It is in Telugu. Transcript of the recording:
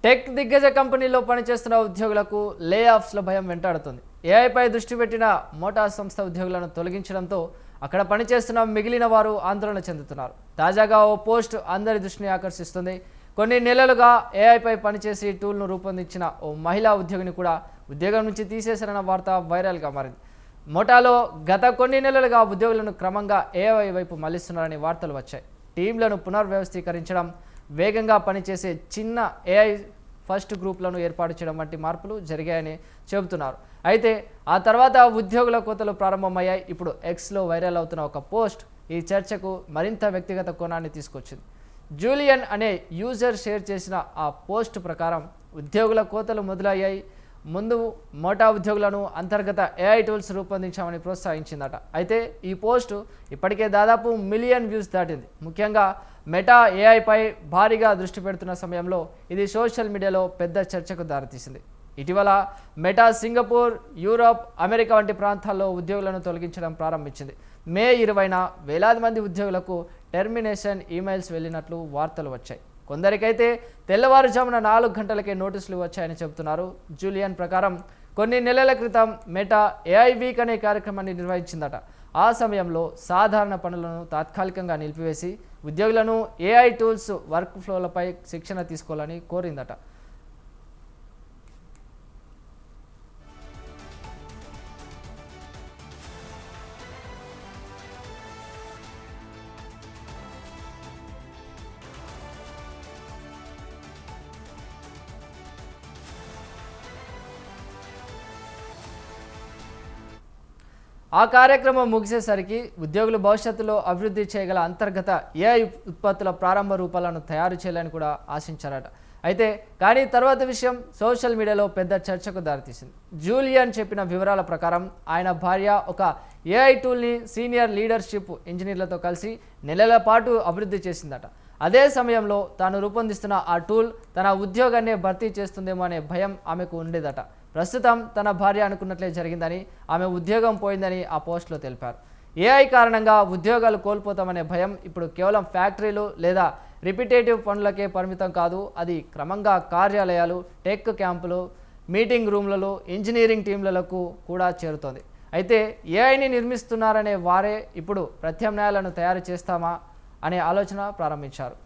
టెక్ దిగ్గజ కంపెనీల్లో పనిచేస్తున్న ఉద్యోగులకు లే ఆఫ్స్ల భయం వెంటాడుతుంది. ఏఐపై దృష్టి పెట్టిన మోటార్ సంస్థ ఉద్యోగులను తొలగించడంతో అక్కడ పనిచేస్తున్న మిగిలిన వారు ఆందోళన చెందుతున్నారు. తాజాగా ఓ పోస్ట్ అందరి దృష్టిని ఆకర్షిస్తుంది. కొన్ని నెలలుగా ఏఐపై పనిచేసి టూల్ను రూపొందించిన ఓ మహిళా ఉద్యోగిని కూడా ఉద్యోగం నుంచి తీసేశారన్న వార్త వైరల్గా మారింది. మోటాలో గత కొన్ని నెలలుగా ఉద్యోగులను క్రమంగా ఏఐ వైపు మళ్లిస్తున్నారని వార్తలు వచ్చాయి. టీంలను పునర్వ్యవస్థీకరించడం, వేగంగా పనిచేసే చిన్న ఏఐ ఫస్ట్ గ్రూప్లను ఏర్పాటు చేయడం వంటి మార్పులు జరిగాయని చెబుతున్నారు. అయితే ఆ తర్వాత ఉద్యోగుల కోతలు ప్రారంభమయ్యాయి. ఇప్పుడు ఎక్స్లో వైరల్ అవుతున్న ఒక పోస్ట్ ఈ చర్చకు మరింత వ్యక్తిగత కోణాన్ని తీసుకొచ్చింది. జూలియన్ అనే యూజర్ షేర్ చేసిన ఆ పోస్ట్ ప్రకారం ఉద్యోగుల కోతలు మొదలయ్యాయి. ముందు మోటా ఉద్యోగులను అంతర్గత ఏఐ టూల్స్ రూపొందించామని ప్రోత్సహించిందట. అయితే ఈ పోస్టు ఇప్పటికే దాదాపు 1 మిలియన్ వ్యూస్ దాటింది. ముఖ్యంగా మెటా ఏఐపై భారీగా దృష్టి పెడుతున్న సమయంలో ఇది సోషల్ మీడియాలో పెద్ద చర్చకు దారితీసింది. ఇటీవల మెటా సింగపూర్, యూరోప్, అమెరికా వంటి ప్రాంతాల్లో ఉద్యోగులను తొలగించడం ప్రారంభించింది. మే 20న వేలాది మంది ఉద్యోగులకు టెర్మినేషన్ ఈమెయిల్స్ వెళ్ళినట్లు వార్తలు వచ్చాయి. కొందరికైతే తెల్లవారుజామున 4 గంటలకే నోటీసులు వచ్చాయని చెబుతున్నారు. జూలియన్ ప్రకారం కొన్ని నెలల క్రితం మెటా ఏఐ వీక్ అనే కార్యక్రమాన్ని నిర్వహించిందట. ఆ సమయంలో సాధారణ పనులను తాత్కాలికంగా నిలిపివేసి ఉద్యోగులను ఏఐ టూల్స్ వర్క్ ఫ్లోలపై శిక్షణ తీసుకోవాలని కోరిందట. ఆ కార్యక్రమం ముగిసేసరికి ఉద్యోగులు భవిష్యత్తులో అభివృద్ధి చేయగల అంతర్గత ఏఐ ఉత్పత్తుల ప్రారంభ రూపాలను తయారు చేయాలని కూడా ఆశించారట. కానీ తర్వాత విషయం సోషల్ మీడియాలో పెద్ద చర్చకు దారితీసింది. జూలియన్ చెప్పిన వివరాల ప్రకారం ఆయన భార్య ఒక ఏఐ టూల్ని సీనియర్ లీడర్షిప్ ఇంజనీర్లతో కలిసి నెలల పాటు అభివృద్ధి చేసిందట. అదే సమయంలో తాను రూపొందిస్తున్న ఆ టూల్ తన ఉద్యోగాన్ని భర్తీ చేస్తుందేమో అనే భయం ఆమెకు ఉండేదట. ప్రస్తుతం తన భార్య అనుకున్నట్లే జరిగిందని, ఆమె ఉద్యోగం పోయిందని ఆ పోస్టులో తెలిపారు. ఏఐ కారణంగా ఉద్యోగాలు కోల్పోతామనే భయం ఇప్పుడు కేవలం ఫ్యాక్టరీలు లేదా రిపిటేటివ్ పనులకే పరిమితం కాదు. అది క్రమంగా కార్యాలయాలు, టెక్ క్యాంపులు, మీటింగ్ రూమ్లలో, ఇంజనీరింగ్ టీంలకు కూడా చేరుతోంది. అయితే ఏఐని నిర్మిస్తున్నారనే వారే ఇప్పుడు ప్రత్యామ్నాయాలను తయారు చేస్తామా అనే ఆలోచన ప్రారంభించారు.